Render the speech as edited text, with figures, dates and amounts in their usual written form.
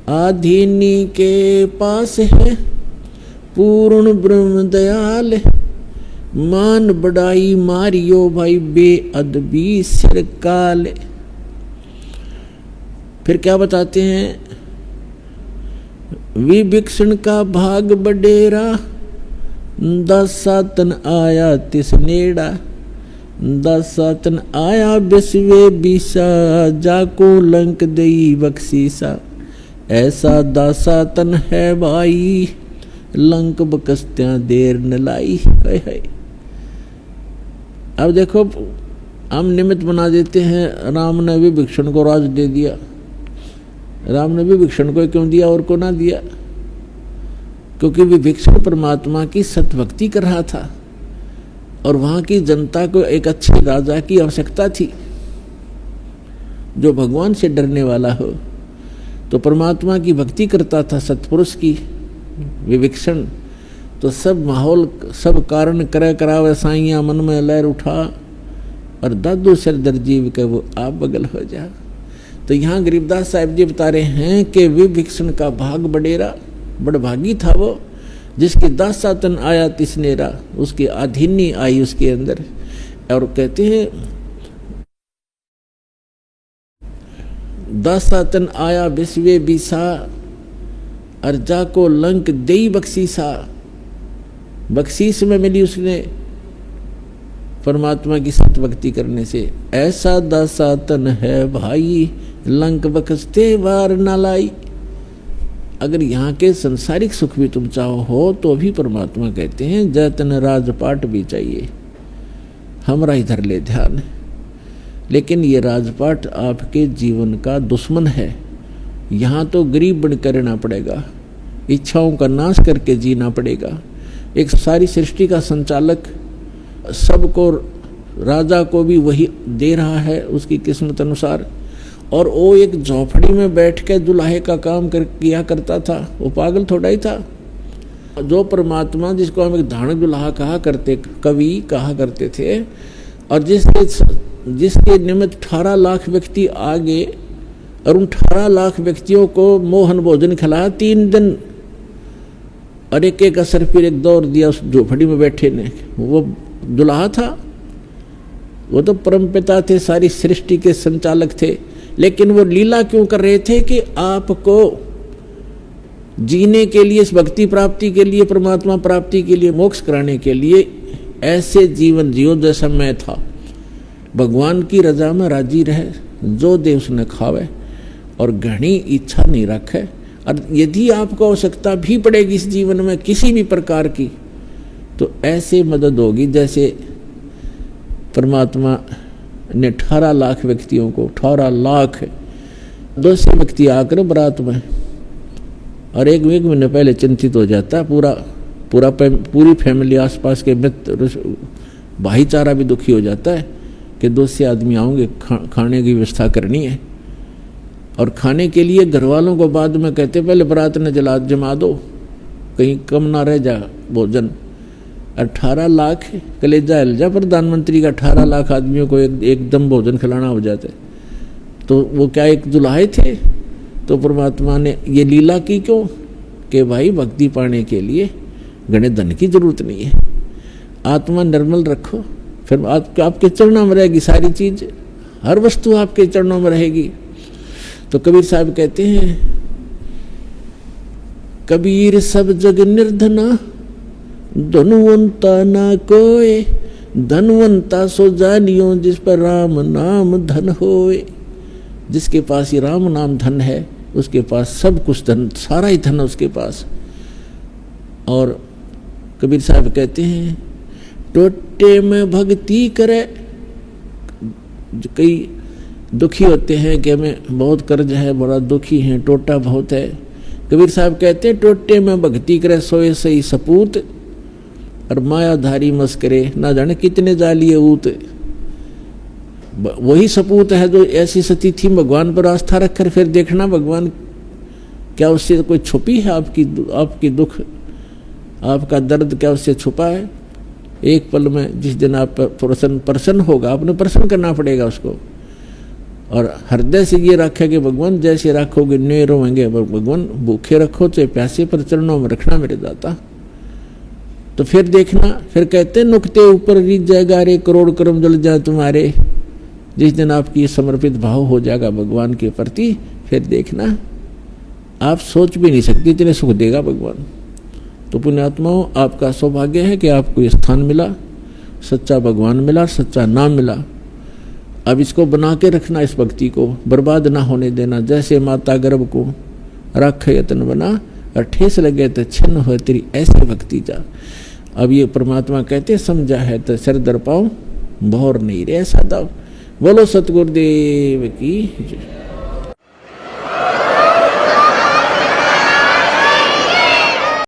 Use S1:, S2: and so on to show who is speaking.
S1: आधीनी के पास है पूर्ण ब्रह्म दयाल, मान बड़ाई मारियो भाई बेअदबी सिर काल। फिर क्या बताते हैं, विभीषण का भाग बडेरा, दासातन आया तिस नेड़ा, दासातन आया बिस्वे बीसा, जाको लंक दई बख्शीसा। ऐसा दासातन है भाई, लंक बकस्त्या देर न लाई। है। अब देखो हम निमित्त बना देते हैं, राम ने विभीषण को राज दे दिया। राम ने विभीषण को क्यों दिया और को ना दिया? क्योंकि विभीषण परमात्मा की सतभक्ति कर रहा था और वहां की जनता को एक अच्छे राजा की आवश्यकता थी जो भगवान से डरने वाला हो। तो परमात्मा की भक्ति करता था सत्पुरुष की विभीषण। तो सब माहौल सब कारण करे करावे साइया, मन में लहर उठा और दादू सिर दर्जीव के वो आप बगल हो जा। तो यहाँ गरीबदास साहिब जी बता रहे हैं कि विभीषण का भाग बडेरा, बड़भागी था वो जिसके दासातन आया तिसनेरा, उसकी अधीनी आई उसके अंदर। और कहते हैं दासातन आया बिस्वे बीसा, अर्जा को लंक देई बख्शीसा। बख्शीश में मिली उसने परमात्मा की सतभक्ति करने से। ऐसा दासातन है भाई, लंक बख्शते वार न लाई। अगर यहाँ के संसारिक सुख भी तुम चाहो हो तो भी परमात्मा कहते हैं जतन राजपाट भी चाहिए, हमारा इधर ले ध्यान। लेकिन ये राजपाट आपके जीवन का दुश्मन है। यहाँ तो गरीब बनकर रहना पड़ेगा, इच्छाओं का नाश करके जीना पड़ेगा। एक सारी सृष्टि का संचालक सबको, राजा को भी वही दे रहा है उसकी किस्मत अनुसार। और वो एक झोपड़ी में बैठ के दुल्हे का काम किया करता था, वो पागल थोड़ा ही था। जो परमात्मा जिसको हम एक धानक दुल्हा कहा करते, कवि कहा करते थे, और जिसके निमित्त 18 लाख व्यक्ति आगे और उन 18 लाख व्यक्तियों को मोहन भोजन खिलाया 3 दिन, और एक एक असर फिर एक दौर दिया उस झोपड़ी में बैठे ने। वो दुल्हा था, वो तो परमपिता थे, सारी सृष्टि के संचालक थे। लेकिन वो लीला क्यों कर रहे थे कि आपको जीने के लिए, इस भक्ति प्राप्ति के लिए, परमात्मा प्राप्ति के लिए, मोक्ष कराने के लिए ऐसे जीवन जियो जैसा मैं था। भगवान की रजा में राजी रहे, जो दे उसने खावे और घनी इच्छा नहीं रखे। और यदि आपको आवश्यकता भी पड़ेगी इस जीवन में किसी भी प्रकार की, तो ऐसे मदद होगी जैसे परमात्मा ने 18 लाख व्यक्तियों को, 18 लाख 200 व्यक्ति आकर बारात में, और एक महीने पहले चिंतित हो जाता है पूरी फैमिली, आसपास के मित्र, भाईचारा भी दुखी हो जाता है कि 200 आदमी आओगे, खाने की व्यवस्था करनी है। और खाने के लिए घर वालों को बाद में कहते पहले बारात ने जमा दो, कहीं कम ना रह जा भोजन। 18 लाख कलेजा हिलजा, प्रधानमंत्री का 18 लाख आदमियों को एकदम भोजन खिलाना हो जाता है। तो वो क्या एक दुल्हे थे? तो परमात्मा ने ये लीला की क्यों कि भाई भक्ति पाने के लिए घने धन की जरूरत नहीं है, आत्मा निर्मल रखो, फिर आपके चरणों में रहेगी सारी चीज, हर वस्तु आपके चरणों में रहेगी। तो कबीर साहब कहते हैं, कबीर सब जग निर्धना, धनवंता ना कोय, धनवंता सो जानियो जिस पर राम नाम धन होए। जिसके पास ये राम नाम धन है उसके पास सब कुछ धन, सारा ही धन उसके पास। और कबीर साहब कहते हैं, टोटे में भक्ति करे। कई दुखी होते हैं कि हमें बहुत कर्ज है, बड़ा दुखी है, टोटा बहुत है। कबीर साहब कहते हैं, टोटे में भक्ति करे सोए सही सपूत, और मायाधारी मस्करे ना जाने कितने जालिए ऊत। वही सपूत है जो ऐसी सती थी, भगवान पर आस्था रखकर फिर देखना भगवान क्या उससे कोई छुपी है, आपकी दुख, आपका दर्द क्या उससे छुपा है? एक पल में जिस दिन आप प्रसन्न होगा, आपने प्रसन्न करना पड़ेगा उसको। और हृदय से ये रखा कि भगवान जैसे रखोगे नहीं रोएंगे, भगवान भूखे रखो चाहे प्यासे, पर चरणों में रखना मेरे दाता। तो फिर देखना, फिर कहते नुकते ऊपर रीत जाएगा रे, करोड़ कर्म जल जाए तुम्हारे। जिस दिन आपकी समर्पित भाव हो जाएगा भगवान के प्रति, फिर देखना आप सोच भी नहीं सकते इतने सुख देगा भगवान। तो पुण्यात्माओं, आपका सौभाग्य है कि आपको ये स्थान मिला, सच्चा भगवान मिला, सच्चा नाम मिला। अब इसको बना के रखना, इस भक्ति को बर्बाद ना होने देना। जैसे माता गर्भ को रख यत्न बना, और ठेस लगे तो छिन्न हो तेरी ऐसी भक्ति जा। अब ये परमात्मा कहते समझा है तो सिर दर पाओ, भौर नहीं रे सादा। बोलो सतगुरुदेव की।